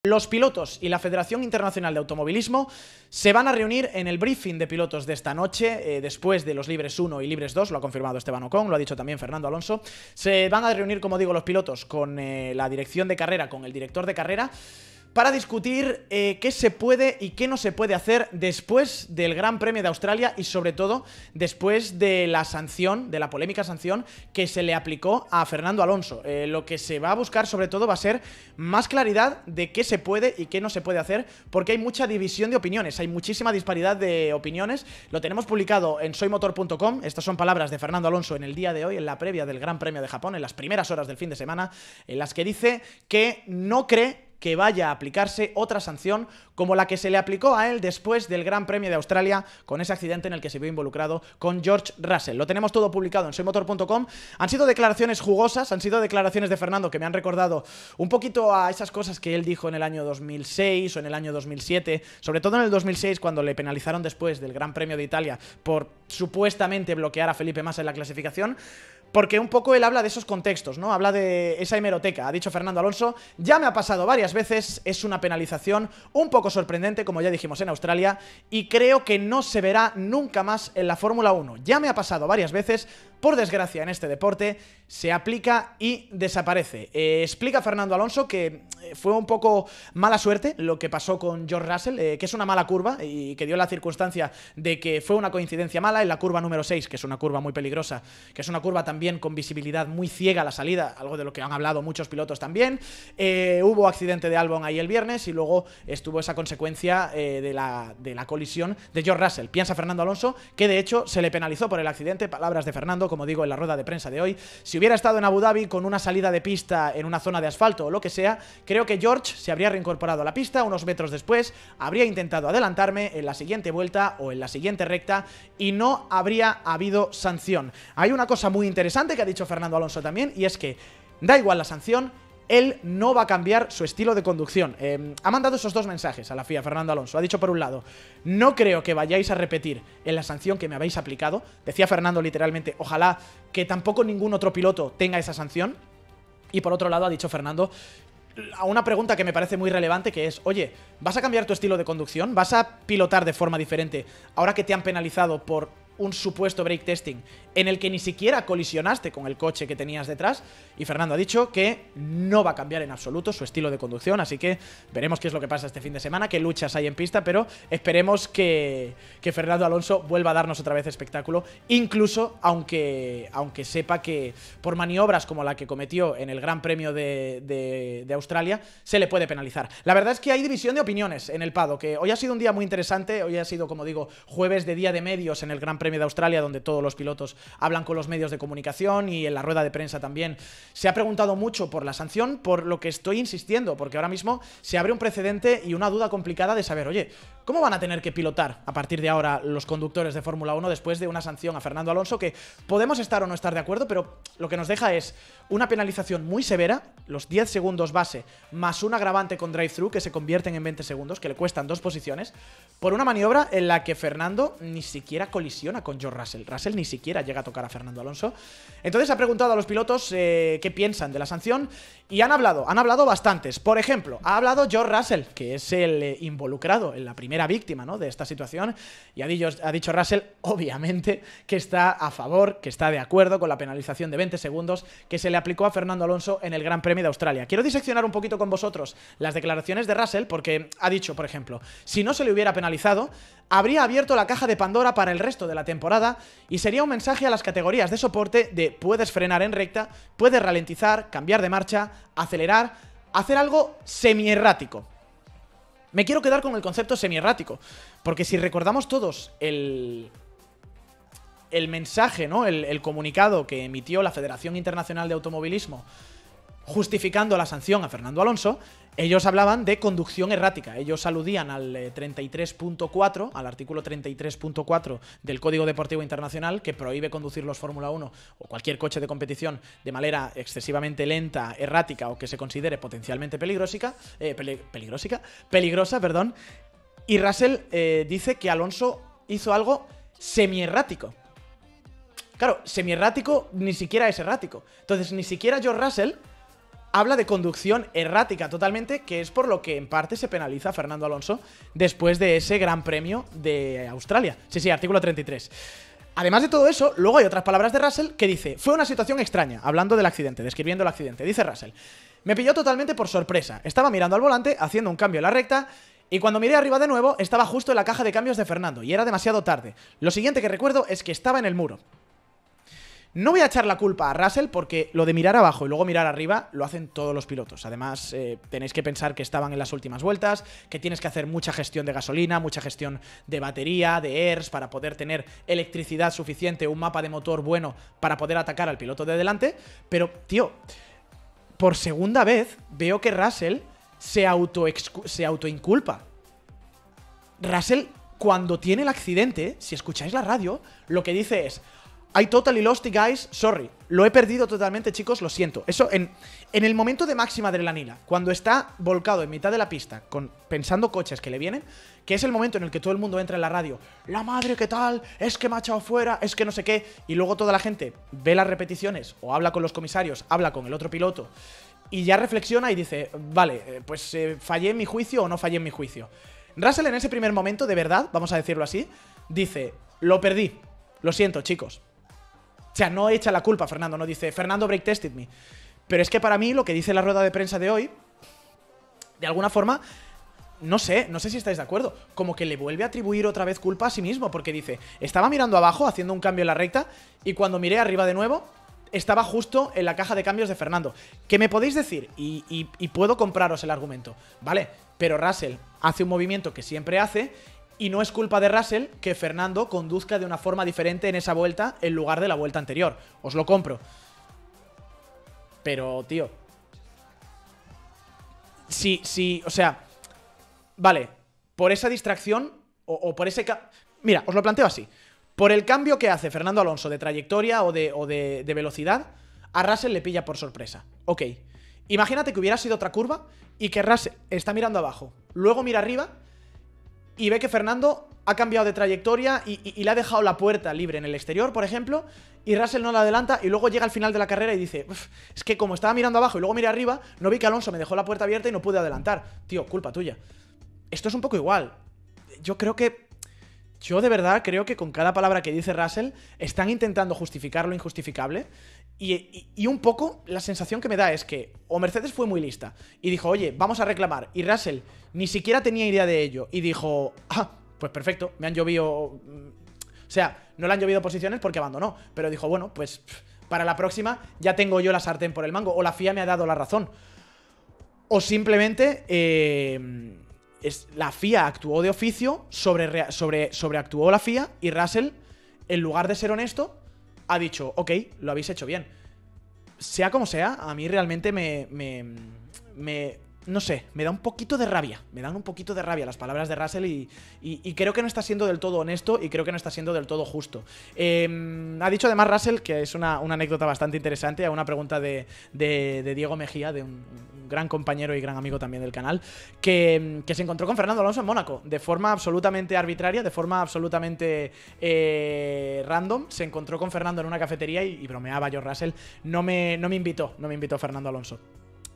Los pilotos y la Federación Internacional de Automovilismo se van a reunir en el briefing de pilotos de esta noche, después de los Libres 1 y Libres 2, lo ha confirmado Esteban Ocon, lo ha dicho también Fernando Alonso. Se van a reunir, como digo, los pilotos con la dirección de carrera, con el director de carrera, para discutir qué se puede y qué no se puede hacer después del Gran Premio de Australia y sobre todo después de la sanción, de la polémica sanción que se le aplicó a Fernando Alonso. Lo que se va a buscar sobre todo va a ser más claridad de qué se puede y qué no se puede hacer, porque hay mucha división de opiniones, hay muchísima disparidad de opiniones. Lo tenemos publicado en soymotor.com, estas son palabras de Fernando Alonso en el día de hoy, en la previa del Gran Premio de Japón, en las primeras horas del fin de semana, en las que dice que no cree que vaya a aplicarse otra sanción como la que se le aplicó a él después del Gran Premio de Australia, con ese accidente en el que se vio involucrado con George Russell. Lo tenemos todo publicado en soymotor.com. Han sido declaraciones jugosas, han sido declaraciones de Fernando que me han recordado un poquito a esas cosas que él dijo en el año 2006 o en el año 2007, sobre todo en el 2006 cuando le penalizaron después del Gran Premio de Italia por supuestamente bloquear a Felipe Massa en la clasificación. Porque un poco él habla de esos contextos, ¿no? Habla de esa hemeroteca. Ha dicho Fernando Alonso, ya me ha pasado varias veces, es una penalización un poco sorprendente, como ya dijimos en Australia, y creo que no se verá nunca más en la Fórmula 1. Ya me ha pasado varias veces, por desgracia en este deporte, se aplica y desaparece. Explica Fernando Alonso que fue un poco mala suerte lo que pasó con George Russell, que es una mala curva y que dio la circunstancia de que fue una coincidencia mala en la curva número 6, que es una curva muy peligrosa, que es una curva también con visibilidad muy ciega a la salida, algo de lo que han hablado muchos pilotos también. Hubo accidente de Albon ahí el viernes y luego estuvo esa consecuencia de la colisión de George Russell. Piensa Fernando Alonso que de hecho se le penalizó por el accidente, palabras de Fernando, como digo, en la rueda de prensa de hoy. Si hubiera estado en Abu Dhabi con una salida de pista en una zona de asfalto o lo que sea, creo que George se habría reincorporado a la pista unos metros después, habría intentado adelantarme en la siguiente vuelta o en la siguiente recta y no habría habido sanción. Hay una cosa muy interesante que ha dicho Fernando Alonso también, y es que da igual la sanción, él no va a cambiar su estilo de conducción. Ha mandado esos dos mensajes a la FIA, Fernando Alonso. Ha dicho por un lado, no creo que vayáis a repetir en la sanción que me habéis aplicado. Decía Fernando literalmente, ojalá que tampoco ningún otro piloto tenga esa sanción. Y por otro lado ha dicho Fernando a una pregunta que me parece muy relevante, que es, oye, ¿vas a cambiar tu estilo de conducción? ¿Vas a pilotar de forma diferente ahora que te han penalizado por un supuesto brake testing en el que ni siquiera colisionaste con el coche que tenías detrás? Y Fernando ha dicho que no va a cambiar en absoluto su estilo de conducción, así que veremos qué es lo que pasa este fin de semana, qué luchas hay en pista, pero esperemos que Fernando Alonso vuelva a darnos otra vez espectáculo, incluso aunque sepa que por maniobras como la que cometió en el Gran Premio de Australia se le puede penalizar. La verdad es que hay división de opiniones en el paddock, que hoy ha sido un día muy interesante, hoy ha sido, como digo, jueves de día de medios en el Gran Premio de Australia, donde todos los pilotos hablan con los medios de comunicación, y en la rueda de prensa también se ha preguntado mucho por la sanción, por lo que estoy insistiendo, porque ahora mismo se abre un precedente y una duda complicada de saber, oye, ¿cómo van a tener que pilotar a partir de ahora los conductores de Fórmula 1 después de una sanción a Fernando Alonso que podemos estar o no estar de acuerdo, pero lo que nos deja es una penalización muy severa, los 10 segundos base, más un agravante con drive-thru que se convierten en 20 segundos, que le cuestan 2 posiciones, por una maniobra en la que Fernando ni siquiera colisiona con George Russell. Russell ni siquiera llega a tocar a Fernando Alonso. Entonces ha preguntado a los pilotos qué piensan de la sanción y han hablado bastantes. Por ejemplo, ha hablado George Russell, que es el involucrado en la primera víctima, ¿no?, de esta situación, y ha dicho Russell, obviamente, que está a favor, que está de acuerdo con la penalización de 20 segundos que se le aplicó a Fernando Alonso en el Gran Premio de Australia. Quiero diseccionar un poquito con vosotros las declaraciones de Russell, porque ha dicho, por ejemplo, si no se le hubiera penalizado, habría abierto la caja de Pandora para el resto de la temporada y sería un mensaje a las categorías de soporte de puedes frenar en recta, puedes ralentizar, cambiar de marcha, acelerar, hacer algo semi-errático. Me quiero quedar con el concepto semi-errático, porque si recordamos todos el mensaje, ¿no?, el comunicado que emitió la Federación Internacional de Automovilismo justificando la sanción a Fernando Alonso, ellos hablaban de conducción errática. Ellos aludían al 33.4, al artículo 33.4 del Código Deportivo Internacional, que prohíbe conducir los Fórmula 1 o cualquier coche de competición de manera excesivamente lenta, errática o que se considere potencialmente peligrosa, perdón. Y Russell dice que Alonso hizo algo semi-errático. Claro, semi-errático ni siquiera es errático. Entonces, ni siquiera George Russell habla de conducción errática totalmente, que es por lo que en parte se penaliza a Fernando Alonso después de ese Gran Premio de Australia. Sí, artículo 33. Además de todo eso, luego hay otras palabras de Russell que dice: fue una situación extraña, hablando del accidente, describiendo el accidente. Dice Russell: me pilló totalmente por sorpresa. Estaba mirando al volante, haciendo un cambio en la recta, y cuando miré arriba de nuevo, estaba justo en la caja de cambios de Fernando, y era demasiado tarde. Lo siguiente que recuerdo es que estaba en el muro. No voy a echar la culpa a Russell porque lo de mirar abajo y luego mirar arriba lo hacen todos los pilotos. Además, tenéis que pensar que estaban en las últimas vueltas, que tienes que hacer mucha gestión de gasolina, mucha gestión de batería, de ERS, para poder tener electricidad suficiente, un mapa de motor bueno para poder atacar al piloto de delante. Pero, tío, por segunda vez veo que Russell se autoinculpa. Russell, cuando tiene el accidente, si escucháis la radio, lo que dice es: I totally lost it, guys, sorry. Lo he perdido totalmente, chicos, lo siento. Eso en el momento de máxima adrenalina, cuando está volcado en mitad de la pista, pensando coches que le vienen, que es el momento en el que todo el mundo entra en la radio: la madre, ¿qué tal? Es que me ha echado fuera, es que no sé qué. Y luego toda la gente ve las repeticiones, o habla con los comisarios, habla con el otro piloto, y ya reflexiona y dice: vale, pues fallé en mi juicio o no fallé en mi juicio. Russell en ese primer momento, de verdad, vamos a decirlo así, dice: lo perdí, lo siento, chicos. O sea, no echa la culpa a Fernando, no dice: Fernando brake tested me. Pero es que para mí lo que dice la rueda de prensa de hoy, de alguna forma, no sé si estáis de acuerdo, como que le vuelve a atribuir otra vez culpa a sí mismo, porque dice: estaba mirando abajo, haciendo un cambio en la recta, y cuando miré arriba de nuevo, estaba justo en la caja de cambios de Fernando. ¿Qué me podéis decir? Y puedo compraros el argumento, ¿vale? Pero Russell hace un movimiento que siempre hace, y no es culpa de Russell que Fernando conduzca de una forma diferente en esa vuelta en lugar de la vuelta anterior. Os lo compro. Pero, tío, sí, o sea, vale, por esa distracción o por ese... Mira, os lo planteo así. Por el cambio que hace Fernando Alonso de trayectoria o de velocidad, a Russell le pilla por sorpresa. Ok. Imagínate que hubiera sido otra curva y que Russell está mirando abajo, luego mira arriba y ve que Fernando ha cambiado de trayectoria y le ha dejado la puerta libre en el exterior, por ejemplo, y Russell no la adelanta, y luego llega al final de la carrera y dice: es que como estaba mirando abajo y luego miré arriba, no vi que Alonso me dejó la puerta abierta y no pude adelantar. Tío, culpa tuya. Esto es un poco igual. Yo de verdad creo que con cada palabra que dice Russell están intentando justificar lo injustificable, y un poco la sensación que me da es que o Mercedes fue muy lista y dijo: oye, vamos a reclamar, y Russell ni siquiera tenía idea de ello y dijo: pues perfecto, me han llovido... O sea, no le han llovido posiciones porque abandonó, pero dijo: bueno, pues para la próxima ya tengo yo la sartén por el mango, o la FIA me ha dado la razón. O simplemente la FIA actuó de oficio, sobreactuó la FIA, y Russell, en lugar de ser honesto, ha dicho: ok, lo habéis hecho bien. Sea como sea, a mí realmente no sé, me da un poquito de rabia. Me dan un poquito de rabia las palabras de Russell, y creo que no está siendo del todo honesto, y creo que no está siendo del todo justo. Ha dicho además Russell, que es una anécdota bastante interesante, a una pregunta de Diego Mejía, de un gran compañero y gran amigo también del canal, que se encontró con Fernando Alonso en Mónaco, de forma absolutamente arbitraria, de forma absolutamente random. Se encontró con Fernando en una cafetería y bromeaba yo. Russell no me invitó Fernando Alonso.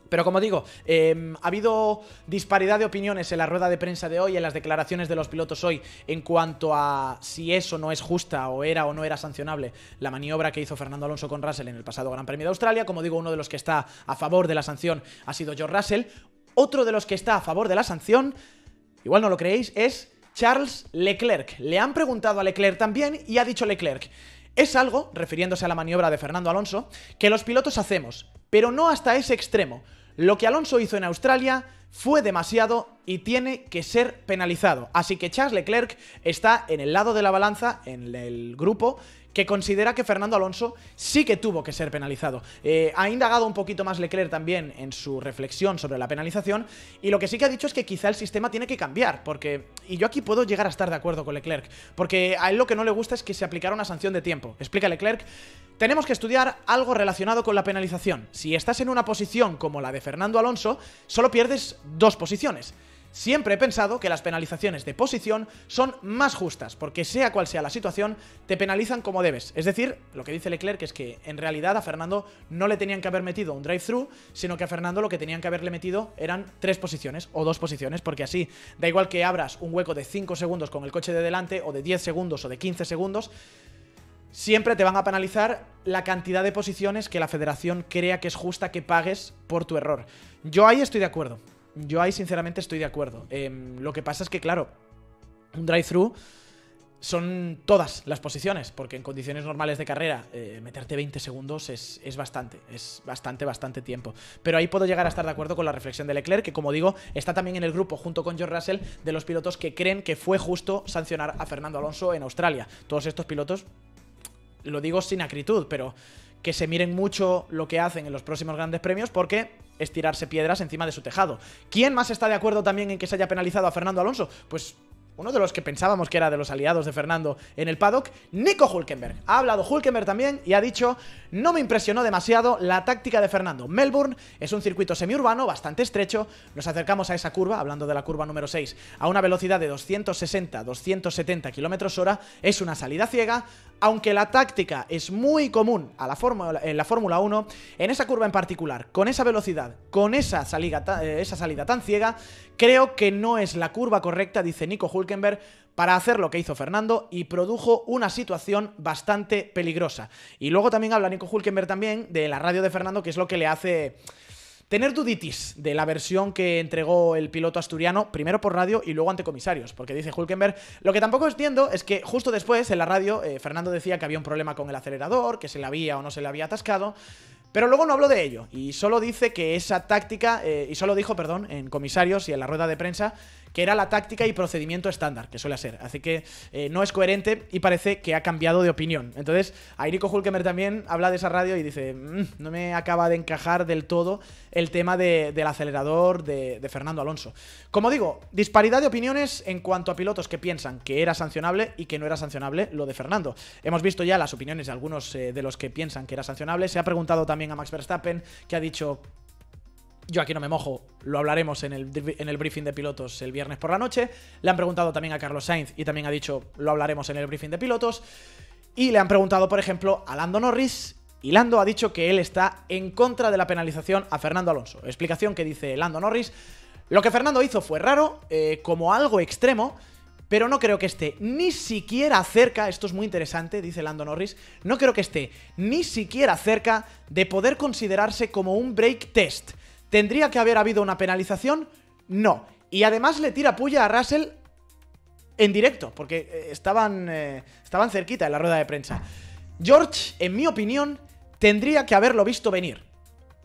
Pero como digo, ha habido disparidad de opiniones en la rueda de prensa de hoy, en las declaraciones de los pilotos hoy, en cuanto a si eso no es justa o no era sancionable la maniobra que hizo Fernando Alonso con Russell en el pasado Gran Premio de Australia. Como digo, uno de los que está a favor de la sanción ha sido George Russell. Otro de los que está a favor de la sanción, igual no lo creéis, es Charles Leclerc. Le han preguntado a Leclerc también, y ha dicho Leclerc: es algo, refiriéndose a la maniobra de Fernando Alonso, que los pilotos hacemos, pero no hasta ese extremo. Lo que Alonso hizo en Australia fue demasiado y tiene que ser penalizado. Así que Charles Leclerc está en el lado de la balanza, en el grupo que considera que Fernando Alonso sí que tuvo que ser penalizado. Ha indagado un poquito más Leclerc también en su reflexión sobre la penalización, y lo que sí que ha dicho es que quizá el sistema tiene que cambiar, y yo aquí puedo llegar a estar de acuerdo con Leclerc, porque a él lo que no le gusta es que se aplicara una sanción de tiempo. Explica Leclerc: tenemos que estudiar algo relacionado con la penalización. Si estás en una posición como la de Fernando Alonso, solo pierdes 2 posiciones. siempre he pensado que las penalizaciones de posición son más justas, porque sea cual sea la situación, te penalizan como debes. Es decir, lo que dice Leclerc es que en realidad a Fernando no le tenían que haber metido un drive-thru, sino que a Fernando lo que tenían que haberle metido eran 3 posiciones o 2 posiciones, porque así da igual que abras un hueco de 5 segundos con el coche de delante, o de 10 segundos o de 15 segundos, siempre te van a penalizar la cantidad de posiciones que la federación crea que es justa que pagues por tu error. Yo ahí estoy de acuerdo. Yo ahí sinceramente estoy de acuerdo. Lo que pasa es que, claro, un drive-thru son todas las posiciones, porque en condiciones normales de carrera meterte 20 segundos es bastante tiempo. Pero ahí puedo llegar a estar de acuerdo con la reflexión de Leclerc, que como digo, está también en el grupo junto con George Russell de los pilotos que creen que fue justo sancionar a Fernando Alonso en Australia. Todos estos pilotos, lo digo sin acritud, pero que se miren mucho lo que hacen en los próximos grandes premios, porque es tirarse piedras encima de su tejado. ¿Quién más está de acuerdo también en que se haya penalizado a Fernando Alonso? Pues uno de los que pensábamos que era de los aliados de Fernando en el paddock, Nico Hülkenberg. Ha hablado Hülkenberg también y ha dicho: no me impresionó demasiado la táctica de Fernando. Melbourne es un circuito semiurbano bastante estrecho, nos acercamos a esa curva, hablando de la curva número 6, a una velocidad de 260-270 km/h, es una salida ciega, aunque la táctica es muy común a en la Fórmula 1, en esa curva en particular, con esa velocidad, con esa salida tan ciega, creo que no es la curva correcta, dice Nico Hülkenberg, para hacer lo que hizo Fernando, y produjo una situación bastante peligrosa. Y luego también habla Nico Hülkenberg también de la radio de Fernando, que es lo que le hace tener duditis de la versión que entregó el piloto asturiano, primero por radio y luego ante comisarios, porque dice Hülkenberg, lo que tampoco entiendo es que justo después en la radio Fernando decía que había un problema con el acelerador, que se le había o no se le había atascado, pero luego no habló de ello, y solo dice que esa táctica, en comisarios y en la rueda de prensa, que era la táctica y procedimiento estándar, que suele ser. Así que no es coherente y parece que ha cambiado de opinión. Entonces, Nico Hülkenberg también habla de esa radio y dice: no me acaba de encajar del todo el tema del acelerador de Fernando Alonso. Como digo, disparidad de opiniones en cuanto a pilotos que piensan que era sancionable y que no era sancionable lo de Fernando. Hemos visto ya las opiniones de algunos de los que piensan que era sancionable. Se ha preguntado también a Max Verstappen, que ha dicho: yo aquí no me mojo, lo hablaremos en el briefing de pilotos el viernes por la noche. Le han preguntado también a Carlos Sainz y también ha dicho: lo hablaremos en el briefing de pilotos. Y le han preguntado, por ejemplo, a Lando Norris, y Lando ha dicho que él está en contra de la penalización a Fernando Alonso. Explicación que dice Lando Norris: lo que Fernando hizo fue raro, como algo extremo, pero no creo que esté ni siquiera cerca, esto es muy interesante, dice Lando Norris, no creo que esté ni siquiera cerca de poder considerarse como un break test. ¿Tendría que haber habido una penalización? No. Y además le tira puya a Russell en directo, porque estaban cerquita en la rueda de prensa. George, en mi opinión, tendría que haberlo visto venir.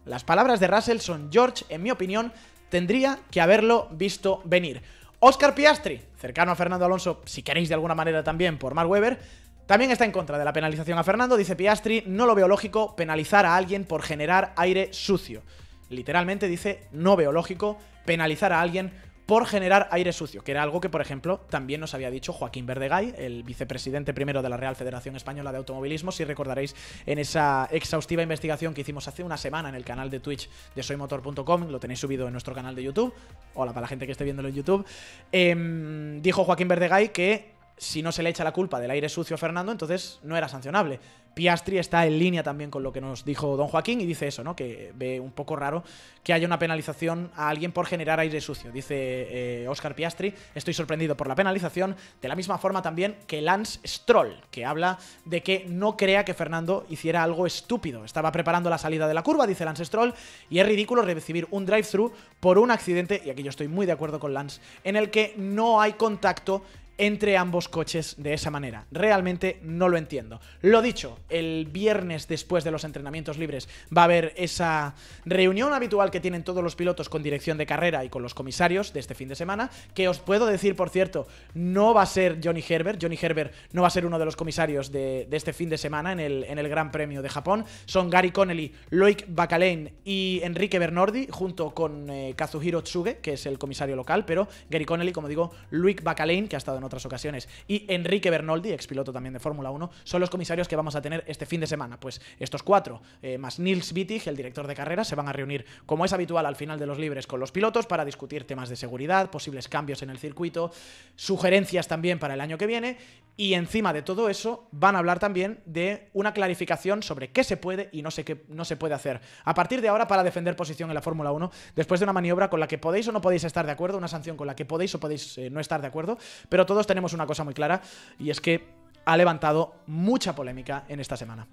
Las palabras de Russell son: George, en mi opinión, tendría que haberlo visto venir. Oscar Piastri, cercano a Fernando Alonso, si queréis de alguna manera también por Mark Webber, también está en contra de la penalización a Fernando. Dice Piastri: no lo veo lógico penalizar a alguien por generar aire sucio. Literalmente dice: no veo lógico penalizar a alguien por generar aire sucio, que era algo que, por ejemplo, también nos había dicho Joaquín Verdegay, el vicepresidente primero de la Real Federación Española de Automovilismo, si recordaréis, en esa exhaustiva investigación que hicimos hace una semana en el canal de Twitch de soymotor.com, lo tenéis subido en nuestro canal de YouTube, hola para la gente que esté viéndolo en YouTube. Dijo Joaquín Verdegay que si no se le echa la culpa del aire sucio a Fernando, entonces no era sancionable. Piastri está en línea también con lo que nos dijo don Joaquín y dice eso, ¿no? Que ve un poco raro que haya una penalización a alguien por generar aire sucio. Dice Oscar Piastri: estoy sorprendido por la penalización, de la misma forma también que Lance Stroll, que habla de que no crea que Fernando hiciera algo estúpido. Estaba preparando la salida de la curva, dice Lance Stroll, y es ridículo recibir un drive-thru por un accidente, y aquí yo estoy muy de acuerdo con Lance, en el que no hay contacto entre ambos coches de esa manera. Realmente no lo entiendo. Lo dicho, el viernes después de los entrenamientos libres va a haber esa reunión habitual que tienen todos los pilotos con dirección de carrera y con los comisarios de este fin de semana, que os puedo decir, por cierto, no va a ser Johnny Herbert. Johnny Herbert no va a ser uno de los comisarios de este fin de semana en el Gran Premio de Japón. Son Gary Connelly, Loic Bacalane y Enrique Bernardi, junto con Kazuhiro Tsuge, que es el comisario local, pero Gary Connelly, como digo, Loic Bacalane, que ha estado en otras ocasiones, y Enrique Bernoldi, expiloto también de Fórmula 1, son los comisarios que vamos a tener este fin de semana. Pues estos 4, más Nils Wittig, el director de carreras, se van a reunir, como es habitual al final de los libres, con los pilotos para discutir temas de seguridad, posibles cambios en el circuito, sugerencias también para el año que viene, y encima de todo eso van a hablar también de una clarificación sobre qué se puede y no se puede hacer a partir de ahora para defender posición en la Fórmula 1 después de una maniobra con la que podéis o no podéis estar de acuerdo, una sanción con la que podéis o podéis no estar de acuerdo, pero todos tenemos una cosa muy clara, y es que ha levantado mucha polémica en esta semana.